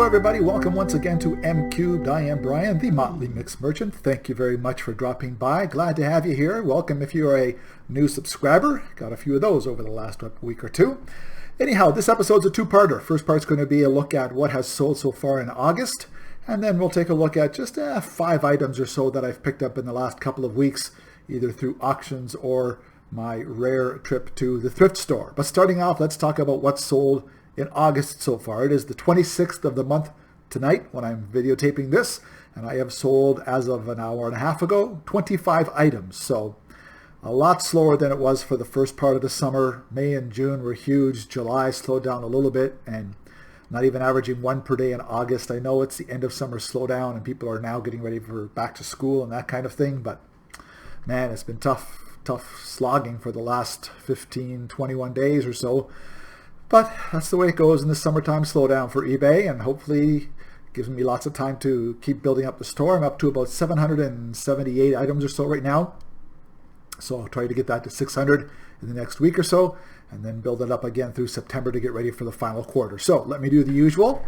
everybody, welcome once again to M Cubed. I am Brian, the Motley Mix Merchant. Thank you very much for dropping by. Glad to have you here. Welcome if you are a new subscriber. Got a few of those over the last week or two. Anyhow, this episode's a two-parter. First part's going to be a look at what has sold so far in August, and then we'll take a look at just 5 items or so that I've picked up in the last couple of weeks, either through auctions or my rare trip to the thrift store. But starting off, let's talk about what's sold in August so far. It is the 26th of the month tonight when I'm videotaping this, and I have sold, as of an hour and a half ago, 25 items. So a lot slower than it was for the first part of the summer. May and June were huge. July slowed down a little bit, and not even averaging 1 per day in August. I know it's the end of summer slowdown and people are now getting ready for back to school and that kind of thing, but man, it's been tough slogging for the last 15, 21 days or so. But that's the way it goes in the summertime slowdown for eBay, and hopefully gives me lots of time to keep building up the store. I'm up to about 778 items or so right now. So I'll try to get that to 600 in the next week or so, and then build it up again through September to get ready for the final quarter. So let me do the usual.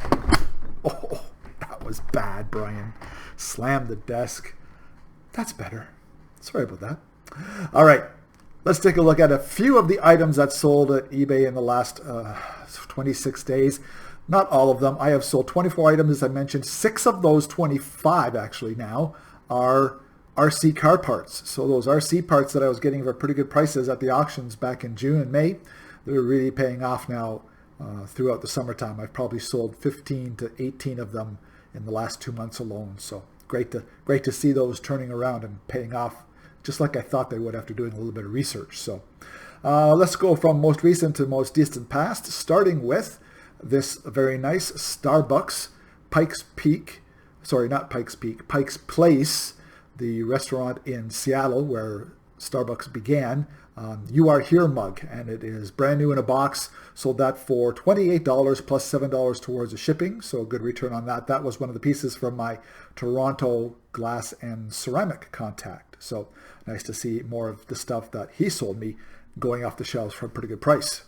Oh, that was bad, Brian. Slammed the desk. That's better. Sorry about that. All right. Let's take a look at a few of the items that sold at eBay in the last 26 days. Not all of them. I have sold 24 items, as I mentioned. 6 of those 25 actually now are RC car parts. So those RC parts that I was getting for pretty good prices at the auctions back in June and May, they're really paying off now throughout the summertime. I've probably sold 15 to 18 of them in the last 2 months alone. So great to see those turning around and paying off, just like I thought they would after doing a little bit of research. So let's go from most recent to most distant past, starting with this very nice Starbucks Pikes Place, the restaurant in Seattle where Starbucks began. You Are Here mug, and it is brand new in a box. Sold that for $28 plus $7 towards the shipping, so a good return on that. That was one of the pieces from my Toronto glass and ceramic contact. So nice to see more of the stuff that he sold me going off the shelves for a pretty good price.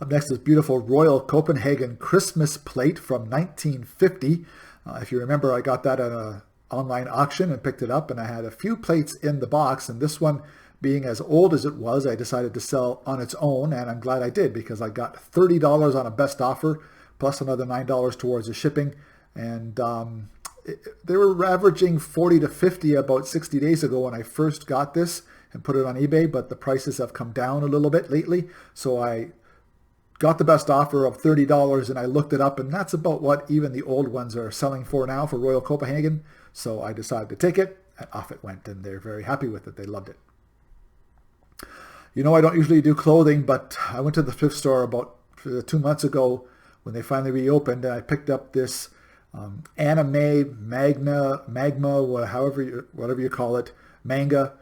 Up next is beautiful Royal Copenhagen Christmas plate from 1950. If you remember, I got that at an online auction and picked it up, and I had a few plates in the box, and this one, being as old as it was, I decided to sell on its own, and I'm glad I did because I got $30 on a best offer plus another $9 towards the shipping, and they were averaging 40 to 50 about 60 days ago when I first got this and put it on eBay, but the prices have come down a little bit lately, so I got the best offer of $30, and I looked it up, and that's about what even the old ones are selling for now for Royal Copenhagen, so I decided to take it, and off it went, and they're very happy with it. They loved it. You know, I don't usually do clothing, but I went to the thrift store about 2 months ago when they finally reopened, and I picked up this anime magma, whatever you call it, manga,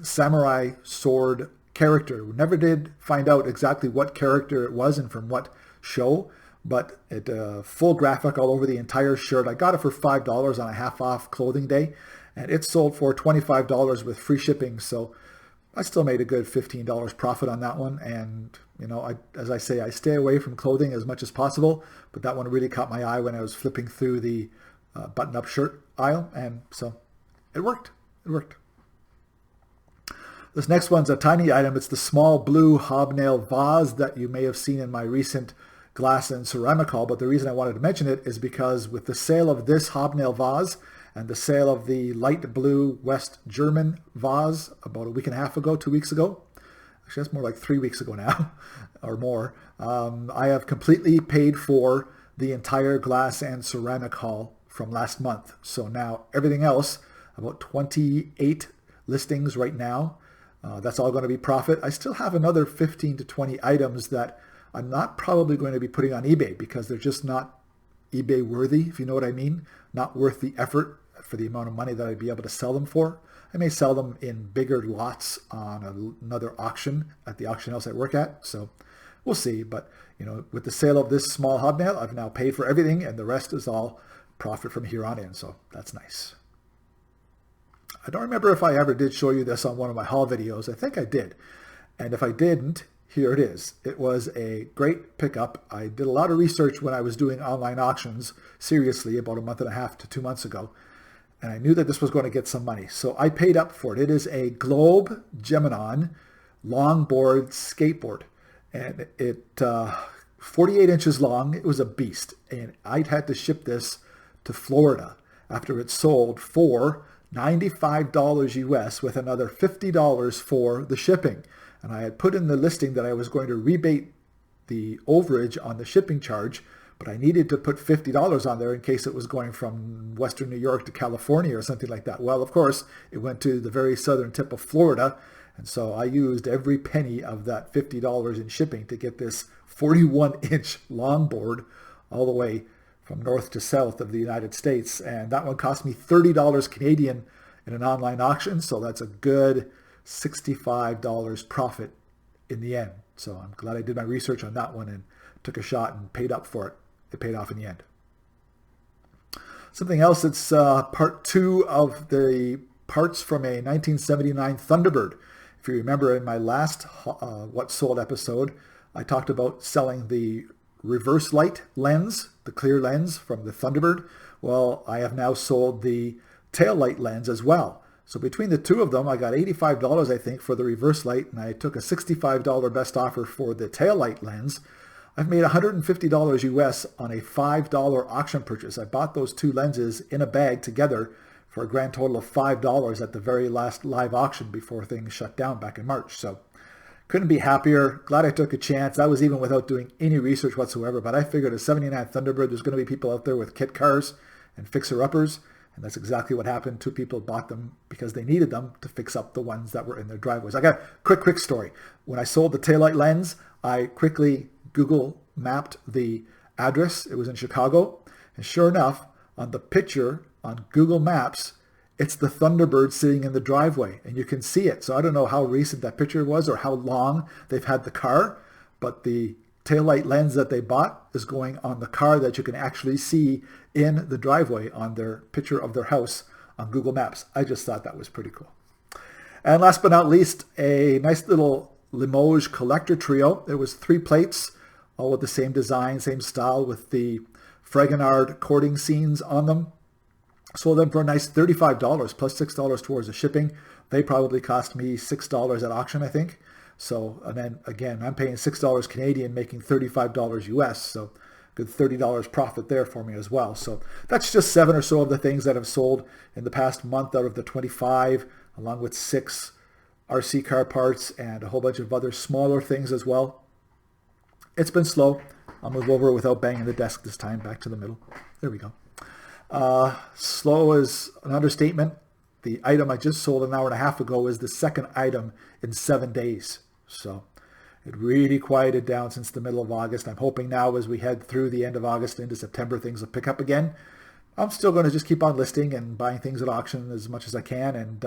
samurai sword character. We never did find out exactly what character it was and from what show, but it full graphic all over the entire shirt. I got it for $5 on a half off clothing day, and it sold for $25 with free shipping. So I still made a good $15 profit on that one. And, you know, as I say, I stay away from clothing as much as possible, but that one really caught my eye when I was flipping through the button-up shirt aisle, and so it worked. This next one's a tiny item. It's the small blue hobnail vase that you may have seen in my recent glass and ceramic haul, but the reason I wanted to mention it is because with the sale of this hobnail vase and the sale of the light blue West German vase about a week and a half ago, 2 weeks ago, actually that's more like 3 weeks ago now or more, I have completely paid for the entire glass and ceramic haul from last month. So now everything else, about 28 listings right now, that's all going to be profit. I still have another 15 to 20 items that I'm not probably going to be putting on eBay because they're just not eBay worthy, if you know what I mean. Not worth the effort for the amount of money that I'd be able to sell them for. I may sell them in bigger lots on another auction at the auction house I work at. So we'll see. But, you know, with the sale of this small hobnail, I've now paid for everything, and the rest is all profit from here on in. So that's nice. I don't remember if I ever did show you this on one of my haul videos. I think I did. And if I didn't, here it is. It was a great pickup. I did a lot of research when I was doing online auctions, seriously, about a month and a half to 2 months ago. And I knew that this was going to get some money. So I paid up for it. It is a Globe Gemini longboard skateboard. And it 48 inches long. It was a beast. And I'd had to ship this to Florida after it sold for $95 US with another $50 for the shipping. And I had put in the listing that I was going to rebate the overage on the shipping charge, but I needed to put $50 on there in case it was going from Western New York to California or something like that. Well, of course, it went to the very southern tip of Florida, and so I used every penny of that $50 in shipping to get this 41-inch longboard all the way from north to south of the United States. And that one cost me $30 Canadian in an online auction, so that's a good $65 profit in the end. So I'm glad I did my research on that one and took a shot and paid up for it. It paid off in the end. Something else that's part two of the parts from a 1979 Thunderbird. If you remember in my last What Sold episode, I talked about selling the reverse light lens, the clear lens from the Thunderbird. Well, I have now sold the tail light lens as well. So between the two of them, I got $85, I think, for the reverse light, and I took a $65 best offer for the tail light lens. I've made $150 US on a $5 auction purchase. I bought those two lenses in a bag together for a grand total of $5 at the very last live auction before things shut down back in March. So couldn't be happier. Glad I took a chance. That was even without doing any research whatsoever, but I figured a 79 Thunderbird, there's going to be people out there with kit cars and fixer-uppers. And that's exactly what happened. Two people bought them because they needed them to fix up the ones that were in their driveways. I got a quick story. When I sold the taillight lens, I quickly Google mapped the address. It was in Chicago. And sure enough, on the picture on Google Maps, it's the Thunderbird sitting in the driveway. And you can see it. So I don't know how recent that picture was or how long they've had the car. But the taillight lens that they bought is going on the car that you can actually see in the driveway on their picture of their house on Google Maps. I just thought that was pretty cool. And last but not least, a nice little Limoges collector trio. There was 3 plates, all with the same design, same style, with the Fragonard courting scenes on them. Sold them for a nice $35 plus $6 towards the shipping. They probably cost me $6 at auction, I think. So, and then again, I'm paying $6 Canadian, making $35 US. So good $30 profit there for me as well. So that's just 7 or so of the things that have sold in the past month out of the 25, along with 6 RC car parts and a whole bunch of other smaller things as well. It's been slow. I'll move over without banging the desk this time, back to the middle. There we go. Slow is an understatement. The item I just sold an hour and a half ago is the second item in 7 days. So it really quieted down since the middle of August. I'm hoping now as we head through the end of August into September, things will pick up again. I'm still going to just keep on listing and buying things at auction as much as I can and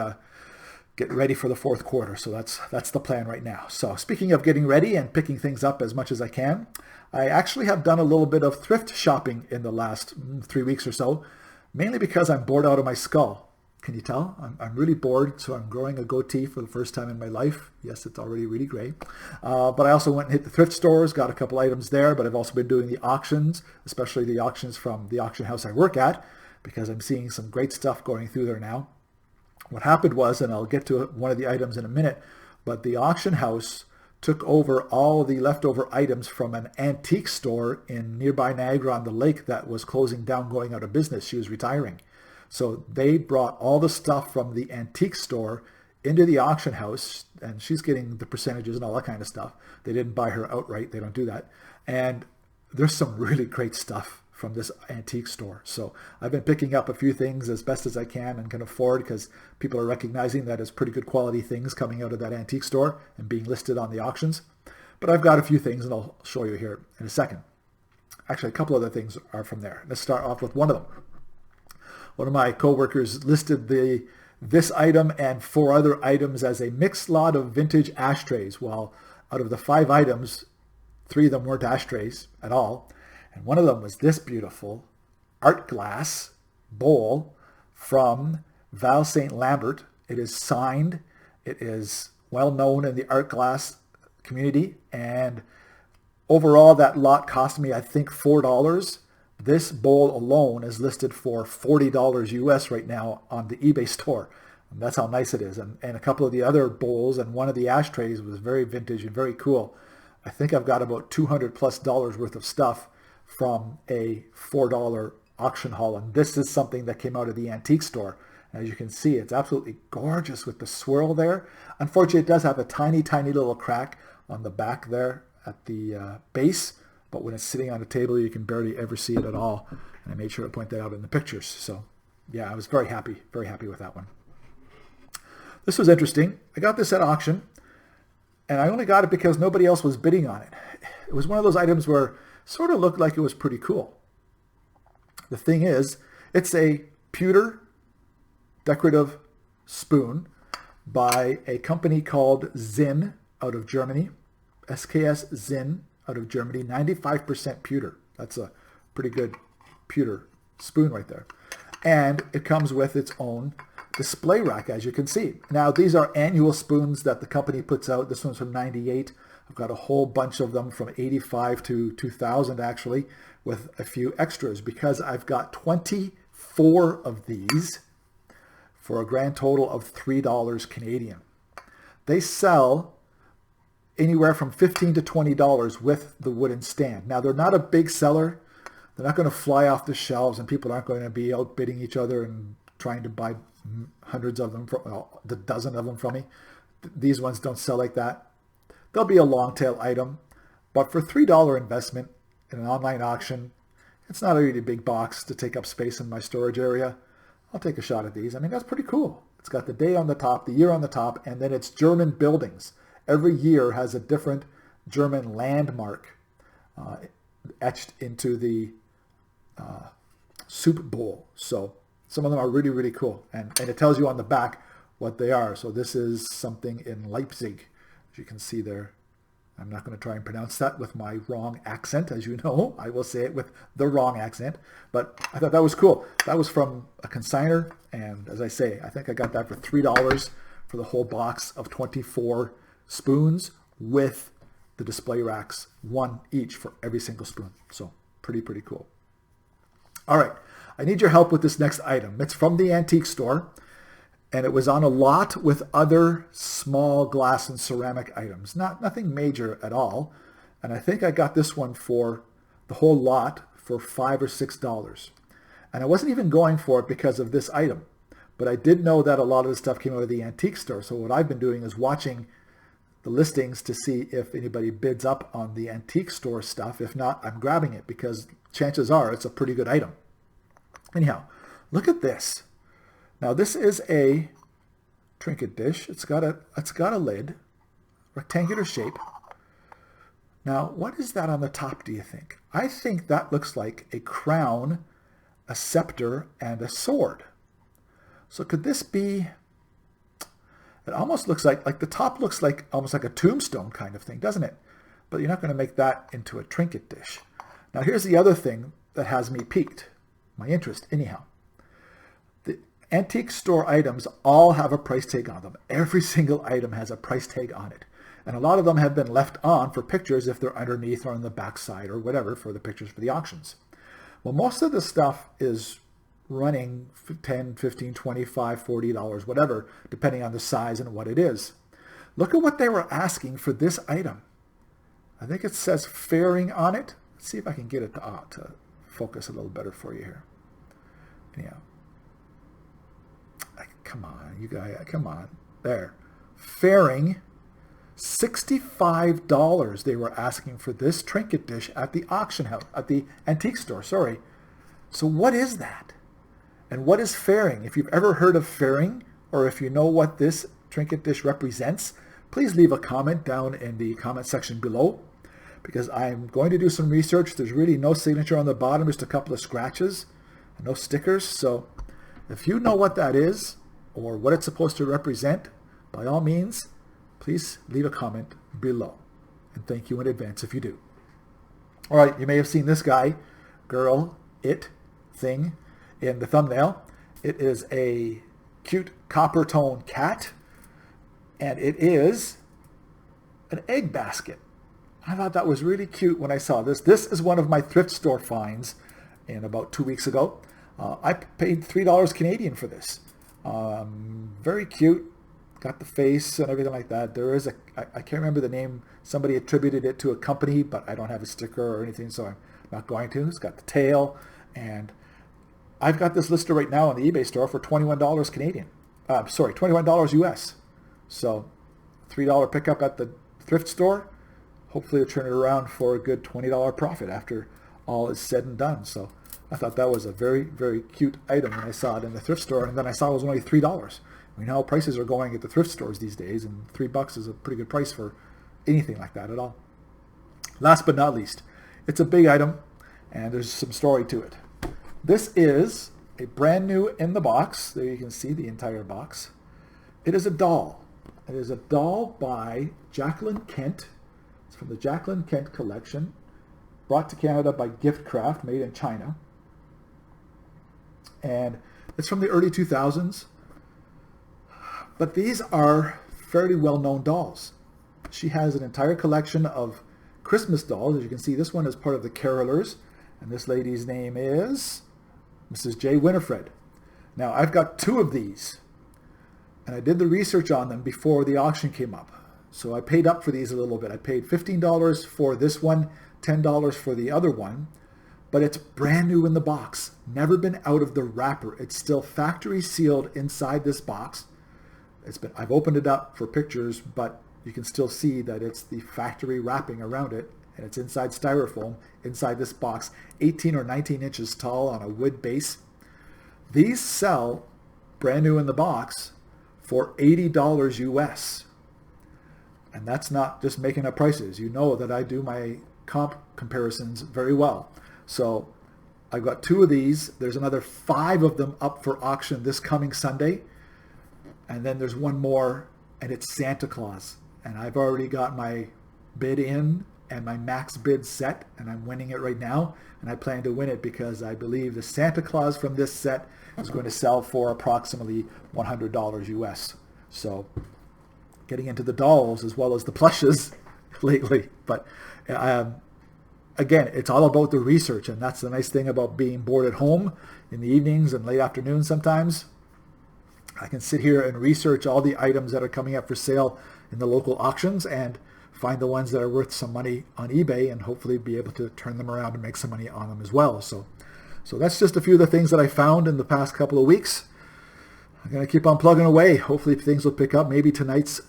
get ready for the fourth quarter. So that's the plan right now. So speaking of getting ready and picking things up as much as I can, I actually have done a little bit of thrift shopping in the last 3 weeks or so, mainly because I'm bored out of my skull. Can you tell? I'm really bored, so I'm growing a goatee for the first time in my life. Yes, it's already really gray. But I also went and hit the thrift stores, got a couple items there, but I've also been doing the auctions, especially the auctions from the auction house I work at, because I'm seeing some great stuff going through there now. What happened was, and I'll get to one of the items in a minute, but the auction house took over all the leftover items from an antique store in nearby Niagara-on-the-Lake that was closing down, going out of business. She was retiring. So they brought all the stuff from the antique store into the auction house, and she's getting the percentages and all that kind of stuff. They didn't buy her outright. They don't do that. And there's some really great stuff from this antique store. So I've been picking up a few things as best as I can afford, because people are recognizing that it's pretty good quality things coming out of that antique store and being listed on the auctions. But I've got a few things, and I'll show you here in a second. Actually, a couple other things are from there. Let's start off with one of them. One of my coworkers listed this item and 4 other items as a mixed lot of vintage ashtrays. Well, out of the 5 items, 3 of them weren't ashtrays at all. And one of them was this beautiful art glass bowl from Val St. Lambert. It is signed. It is well known in the art glass community, and overall that lot cost me, I think, $4. This bowl alone is listed for $40 US right now on the eBay store. And that's how nice it is. And a couple of the other bowls and one of the ashtrays was very vintage and very cool. I think I've got about $200+ worth of stuff from a $4 auction haul. And this is something that came out of the antique store. As you can see, it's absolutely gorgeous with the swirl there. Unfortunately, it does have a tiny, tiny little crack on the back there at the base. But when it's sitting on a table, you can barely ever see it at all. And I made sure to point that out in the pictures. So yeah, I was very happy with that one. This was interesting. I got this at auction, and I only got it because nobody else was bidding on it. It was one of those items where it sort of looked like it was pretty cool. The thing is, it's a pewter decorative spoon by a company called Zinn out of Germany. SKS Zinn out of Germany, 95% pewter. That's a pretty good pewter spoon right there. And it comes with its own display rack, as you can see. Now, these are annual spoons that the company puts out. This one's from 98. I've got a whole bunch of them from 85 to 2000, actually, with a few extras, because I've got 24 of these for a grand total of $3 Canadian. They sell anywhere from $15 to $20 with the wooden stand. Now, they're not a big seller. They're not going to fly off the shelves, and people aren't going to be outbidding each other and trying to buy hundreds of them, the dozen of them from me. These ones don't sell like that. They'll be a long tail item, but for $3 investment in an online auction, it's not a really big box to take up space in my storage area. I'll take a shot at these. I mean, that's pretty cool. It's got the day on the top, the year on the top, and then it's German buildings. Every year has a different German landmark etched into the soup bowl. So some of them are really, really cool. And it tells you on the back what they are. So this is something in Leipzig, as you can see there. I'm not going to try and pronounce that with my wrong accent. As you know, I will say it with the wrong accent. But I thought that was cool. That was from a consignor. And as I say, I think I got that for $3 for the whole box of 24 spoons with the display racks, one each for every single spoon. So pretty cool. All right, I need your help with this next item. It's from the antique store, and it was on a lot with other small glass and ceramic items. Nothing major at all. And I think I got this one for the whole lot for $5 or $6. And I wasn't even going for it because of this item. But I did know that a lot of the stuff came out of the antique store. So what I've been doing is watching the listings to see if anybody bids up on the antique store stuff. If not, I'm grabbing it because chances are it's a pretty good item. Anyhow, look at this. Now this is a trinket dish. It's got a lid, rectangular shape. Now, what is that on the top, do you think? I think that looks like a crown, a scepter, and a sword. So could this be, it almost looks like the top looks like almost like a tombstone kind of thing, doesn't it? But you're not going to make that into a trinket dish. Now here's the other thing that has me piqued, my interest anyhow. The antique store items all have a price tag on them. Every single item has a price tag on it. And a lot of them have been left on for pictures if they're underneath or on the back side or whatever for the pictures for the auctions. Well, most of the stuff is running $10, $15, $25, $40, whatever, depending on the size and what it is. Look at what they were asking for this item. I think it says fairing on it. Let's see if I can get it to focus a little better for you here. Anyhow. Come on, you guys, come on. There. Fairing. $65 they were asking for this trinket dish at the auction house, at the antique store, sorry. So what is that? And what is fairing? If you've ever heard of fairing, or if you know what this trinket dish represents, please leave a comment down in the comment section below, because I'm going to do some research. There's really no signature on the bottom, just a couple of scratches, and no stickers. So if you know what that is, or what it's supposed to represent, by all means, please leave a comment below. And thank you in advance if you do. All right, you may have seen this guy, girl, it, thing in the thumbnail. It is a cute copper tone cat. And it is an egg basket. I thought that was really cute when I saw this. This is one of my thrift store finds in about 2 weeks ago. I paid $3 Canadian for this. Very cute. Got the face and everything like that. There is I can't remember the name. Somebody attributed it to a company, but I don't have a sticker or anything, so I'm not going to. It's got the tail, and I've got this listed right now on the eBay store for $21 Canadian. $21 US. So $3 pickup at the thrift store. Hopefully it'll turn it around for a good $20 profit after all is said and done. So I thought that was a very, very cute item when I saw it in the thrift store, and then I saw it was only $3. We know how prices are going at the thrift stores these days, and $3 is a pretty good price for anything like that at all. Last but not least, it's a big item, and there's some story to it. This is a brand new in the box. There you can see the entire box. It is a doll. It is a doll by Jacqueline Kent. It's from the Jacqueline Kent collection, brought to Canada by Giftcraft, made in China. And it's from the early 2000s. But these are fairly well-known dolls. She has an entire collection of Christmas dolls. As you can see, this one is part of the Carolers. And this lady's name is Mrs. J. Winifred. Now, I've got 2 of these. And I did the research on them before the auction came up. So I paid up for these a little bit. I paid $15 for this one, $10 for the other one. But it's brand new in the box. Never been out of the wrapper. It's still factory sealed inside this box. I've opened it up for pictures, but you can still see that it's the factory wrapping around it, and it's inside styrofoam, inside this box, 18 or 19 inches tall on a wood base. These sell brand new in the box for $80 US. And that's not just making up prices. You know that I do my comp comparisons very well. So I've got 2 of these. There's another 5 of them up for auction this coming Sunday. And then there's one more, and it's Santa Claus. And I've already got my bid in and my max bid set, and I'm winning it right now. And I plan to win it because I believe the Santa Claus from this set is going to sell for approximately $100 US. So getting into the dolls as well as the plushes lately. But again, it's all about the research, and that's the nice thing about being bored at home in the evenings and late afternoons sometimes. I can sit here and research all the items that are coming up for sale in the local auctions and find the ones that are worth some money on eBay and hopefully be able to turn them around and make some money on them as well. So that's just a few of the things that I found in the past couple of weeks. I'm going to keep on plugging away. Hopefully things will pick up. Maybe tonight's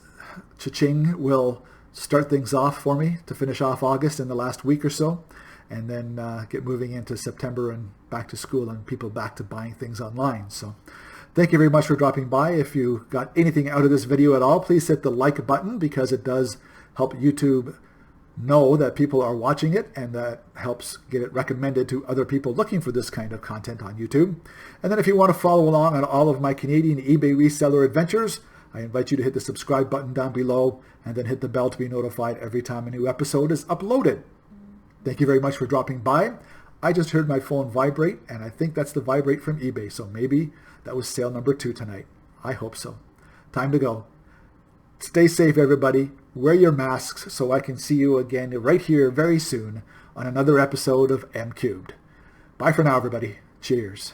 cha-ching will start things off for me to finish off August in the last week or so, and then get moving into September and back to school and people back to buying things online. So thank you very much for dropping by. If you got anything out of this video at all, please hit the like button because it does help YouTube know that people are watching it, and that helps get it recommended to other people looking for this kind of content on YouTube. And then if you want to follow along on all of my Canadian eBay reseller adventures, I invite you to hit the subscribe button down below and then hit the bell to be notified every time a new episode is uploaded. Thank you very much for dropping by. I just heard my phone vibrate, and I think that's the vibrate from eBay, so maybe that was sale number 2 tonight. I hope so. Time to go. Stay safe, everybody. Wear your masks so I can see you again right here very soon on another episode of M Cubed. Bye for now, everybody. Cheers.